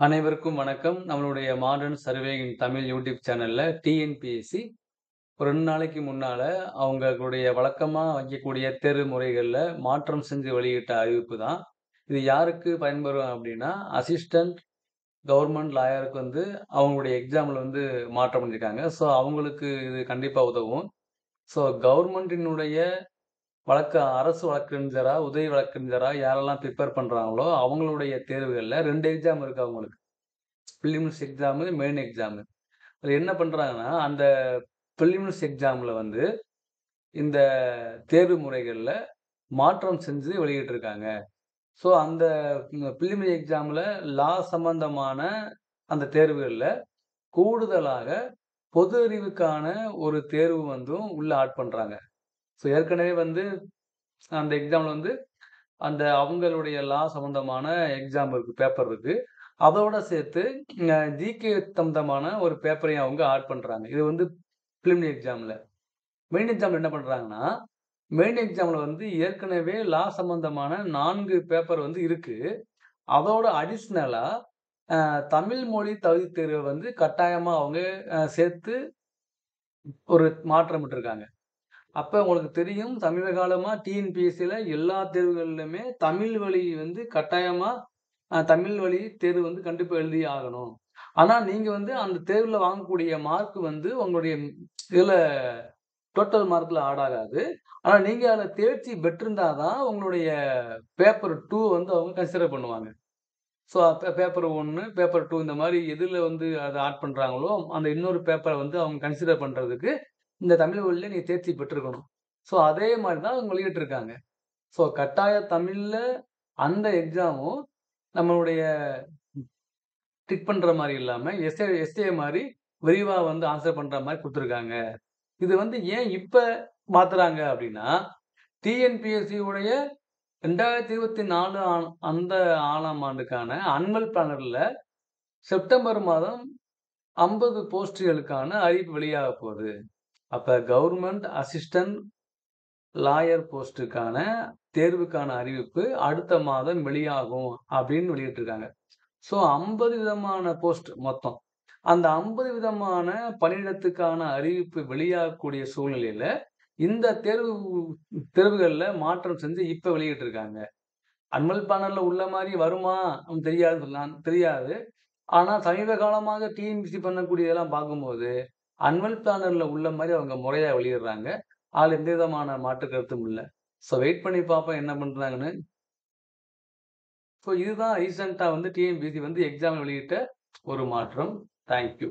அனைவருக்கும் வணக்கம். நம்மளுடைய மாடர்ன் சர்வேயிங் தமிழ் யூடியூப் சேனல்ல டிஎன்பிஎஸ்சி ஒரு 2 நாளைக்கு முன்னால அவங்களுடைய வழக்கமா வைக்கக்கூடிய தேர்வு முறைகள்ல மாற்றம் செஞ்சு வெளியிட்ட அறிவிப்பு தான். இது யாருக்கு பயன்பெறும் அப்டின்னா, அசிஸ்டன்ட் கவர்ன்மென்ட் லாயருக்கு அவங்களுடைய எக்ஸாம்ல மாற்றம் பண்ணியிருக்காங்க. ஸோ அவங்களுக்கு இது கண்டிப்பா உதவும். ஸோ கவர்ன்மென்ட்டினுடைய அரசு வழக்கறிஞரா, உதவி வழக்கறிஞரா யாரெல்லாம் பிரிப்பேர் பண்றாங்களோ, அவங்களுடைய தேர்வுகள்ல 2 எக்ஸாம் இருக்கு அவங்களுக்கு. Films exam, main exam. அதுல என்ன பண்றாங்கன்னா, அந்த பிலிம்ஸ் எக்ஸாம்ல இந்த தேர்வு முறைகள்ல மாற்றம் செஞ்சு வெளியிட்டிருக்காங்க. ஸோ அந்த பிலிமினரி எக்ஸாம்ல லா சம்பந்தமான அந்த தேர்வுகள்ல கூடுதலாக பொது அறிவுக்கான ஒரு தேர்வு உள்ள ஆட் பண்றாங்க. ஸோ ஏற்கனவே அந்த எக்ஸாம்ல அந்த அவங்களுடைய லா சம்பந்தமான எக்ஸாம் இருக்கு, பேப்பர் இருக்கு. அதோட சேர்த்து ஜிகே சம்பந்தமான ஒரு பேப்பரையும் அவங்க ஆட் பண்றாங்க. இது பிலிமினரி எக்ஸாம்ல. மெயின் எக்ஸாம்ல என்ன பண்றாங்கன்னா, மெயின் எக்ஸாம்ல ஏற்கனவே லா சம்பந்தமான 4 பேப்பர் இருக்கு. அதோட அடிஷனலா தமிழ் மொழி தகுதித் தேர்வ கட்டாயமா அவங்க சேர்த்து ஒரு மாற்றம் இட்டிருக்காங்க. அப்ப உங்களுக்கு தெரியும், சமீப காலமா டிஎன்பிஎஸ்சில எல்லா தேர்வுகள்லுமே தமிழ் வழி கட்டாயமா தமிழ் வழி தேர்வு கண்டிப்பா எழுதியே ஆகணும். ஆனா நீங்க அந்த தேர்வுல வாங்கக்கூடிய மார்க் உங்களுடைய இதுல டோட்டல் மார்க்ல ஆட் ஆகாது. ஆனா நீங்க அதுல தேர்ச்சி பெற்றிருந்தா தான் உங்களுடைய பேப்பர் 2 அவங்க கன்சிடர் பண்ணுவாங்க. ஸோ பேப்பர் 1, பேப்பர் 2 இந்த மாரி எதுல அத ஆட் பண்றாங்களோ, அந்த இன்னொரு பேப்பர அவங்க கன்சிடர் பண்றதுக்கு இந்த தமிழ் வழில நீங்க தேர்ச்சி பெற்றிருக்கணும். ஸோ அதே மாரி தான் அவங்க வெளியிட்டிருக்காங்க. ஸோ கட்டாய தமிழ்ல அந்த எக்ஸாமும் நம்மளுடைய டிக் பண்ற மாரி இல்லாம, எஸ்ஏ மாரி விரிவா ஆன்ஸர் பண்ற மாரி குடுத்துருக்காங்க. இது ஏன் இப்ப மாத்துறாங்க அப்டின்னா, டிஎன்பிஎஸ்சி உடைய 2024 அந்த 6ஆம் ஆண்டுக்கான அனுவல் பிளானர்ல செப்டம்பர் மாதம் 50 போஸ்ட்டுகளுக்கான அறிவிப்பு வெளியாக போகுது. அப்ப கவர்ன்மென்ட் அசிஸ்டன்ட் லாயர் போஸ்ட்டுக்கான தேர்வுக்கான அறிவிப்பு அடுத்த மாதம் வெளியாகும் அப்டின்னு வெளியிட்டிருக்காங்க. ஸோ 50 விதமான போஸ்ட் மொத்தம். அந்த 50 விதமான பணியிடத்துக்கான அறிவிப்பு வெளியாகக்கூடிய சூழ்நிலையில, இந்த தேர்வுகள்ல மாற்றம் செஞ்சு இப்ப வெளியிட்டிருக்காங்க. அனுவல் பிளானர்ல உள்ள மாரி வருமா? தெரியாது. ஆனா சமீப காலமாக டிஎன்பிஎஸ்சி பண்ணக்கூடியதெல்லாம் பார்க்கும்போது, அனுவல் பிளானர்ல உள்ள மாரி அவங்க முறையா வெளியிடுறாங்க. அதுல எந்த விதமான மாற்று கருத்தும் இல்ல. ஸோ வெயிட் பண்ணி பார்ப்போம் என்ன பண்றாங்கன்னு. ஸோ இதுதான் ரீசென்ட்டா டிஎன்பிஎஸ்சி எக்ஸாம் வெளியிட்ட ஒரு மாற்றம். Thank you.